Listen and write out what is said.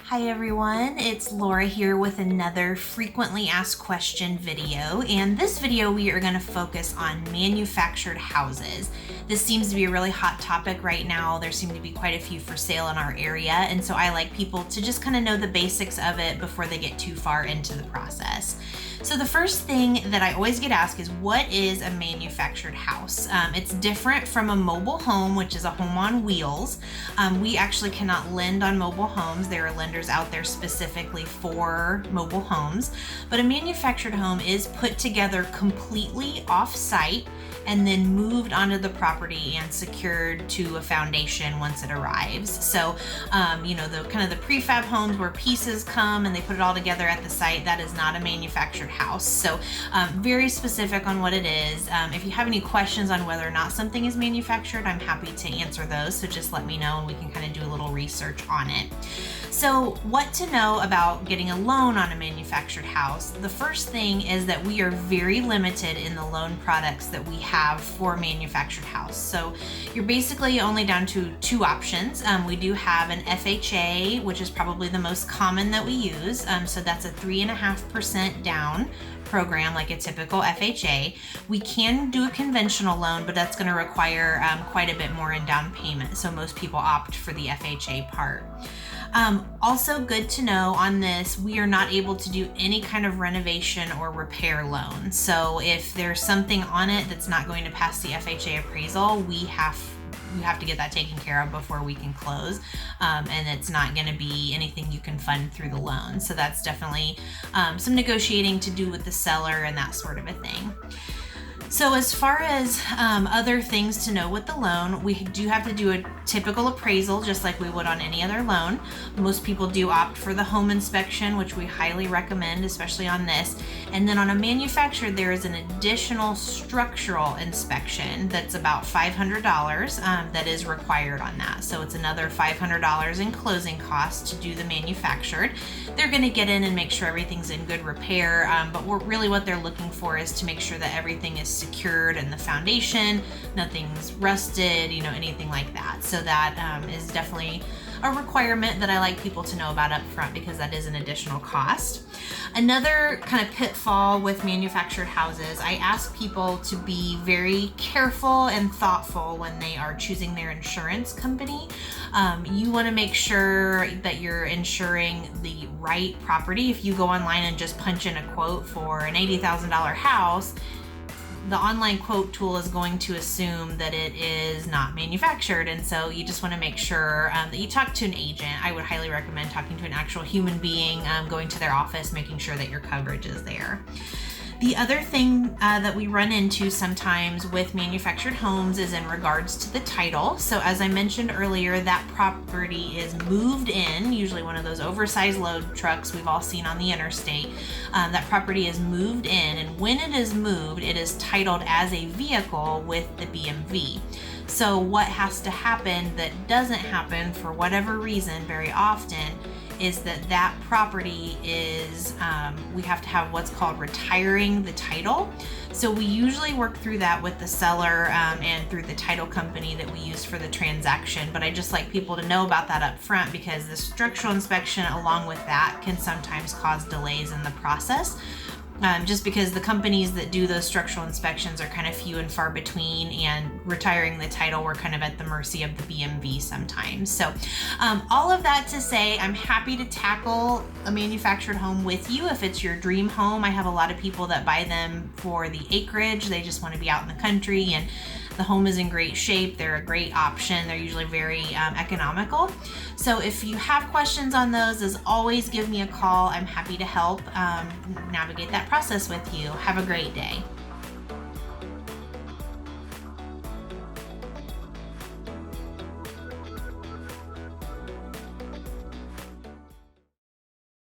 Hi everyone, it's Laura here with another frequently asked question video, and this video we are going to focus on manufactured houses. This seems to be a really hot topic right now. There seem to be quite a few for sale in our area, and so I like people to just kind of know the basics of it before they get too far into the process. So the first thing that I always get asked is, what is a manufactured house? It's different from a mobile home, which is a home on wheels. We actually cannot lend on mobile homes. There are lenders out there specifically for mobile homes, but a manufactured home is put together completely off-site and then moved onto the property and secured to a foundation once it arrives. So, the kind of the prefab homes where pieces come and they put it all together at the site, that is not a manufactured house. So, very specific on what it is. If you have any questions on whether or not something is manufactured, I'm happy to answer those. So just let me know and we can kind of do a little research on it. So what to know about getting a loan on a manufactured house? The first thing is that we are very limited in the loan products that we have for manufactured house. So you're basically only down to two options. We do have an FHA, which is probably the most common that we use. So that's a 3.5% down program like a typical FHA. We can do a conventional loan, but that's going to require quite a bit more in down payment. So most people opt for the FHA part. Also good to know on this, we are not able to do any kind of renovation or repair loan. So if there's something on it that's not going to pass the FHA appraisal, we have to get that taken care of before we can close, and it's not going to be anything you can fund through the loan. So that's definitely some negotiating to do with the seller and that sort of a thing. So as far as other things to know with the loan, we do have to do a typical appraisal just like we would on any other loan. Most people do opt for the home inspection, which we highly recommend, especially on this. And then on a manufactured, there is an additional structural inspection that's about $500 that is required on that. So it's another $500 in closing costs to do the manufactured. They're going to get in and make sure everything's in good repair, but what they're looking for is to make sure that everything is secured in the foundation, nothing's rusted, anything like that. So that is definitely a requirement that I like people to know about up front because that is an additional cost. Another kind of pitfall with manufactured houses, I ask people to be very careful and thoughtful when they are choosing their insurance company. You want to make sure that you're insuring the right property. If you go online and just punch in a quote for an $80,000 house, the online quote tool is going to assume that it is not manufactured, and so you just want to make sure that you talk to an agent. I would highly recommend talking to an actual human being, going to their office, making sure that your coverage is there. The other thing that we run into sometimes with manufactured homes is in regards to the title. So as I mentioned earlier, that property is moved in, usually one of those oversized load trucks we've all seen on the interstate. That property is moved in, and when it is moved, it is titled as a vehicle with the BMV. So what has to happen that doesn't happen for whatever reason very often is that property is, we have to have what's called retiring the title. So we usually work through that with the seller and through the title company that we use for the transaction. But I just like people to know about that up front because the structural inspection along with that can sometimes cause delays in the process. Just because the companies that do those structural inspections are kind of few and far between, and retiring the title, we're kind of at the mercy of the BMV sometimes. So all of that to say, I'm happy to tackle a manufactured home with you if it's your dream home. I have a lot of people that buy them for the acreage. They just want to be out in the country and the home is in great shape. They're a great option. They're usually very economical. So if you have questions on those, as always, give me a call. I'm happy to help navigate that process with you. Have a great day.